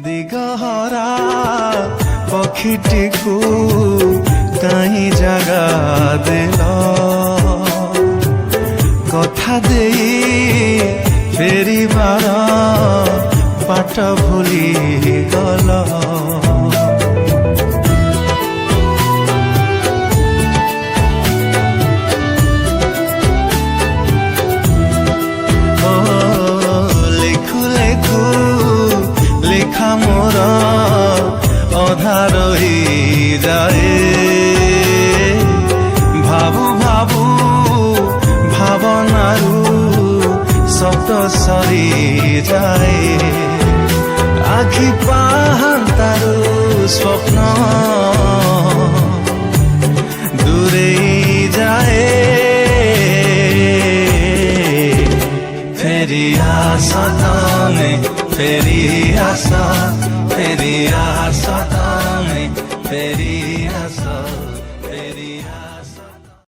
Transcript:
दिगहरा पक्षीटिकु कहीं जगा देल कथा दे फेरिबार बाट भूली गल मोर अधा रही जाए भाबू भाबू भावनारू सत सरी जाए आखि पाहांतारू स्वप्न दूरे जाए फेरी आशा तने फेरी आशा ताने फेरी आशा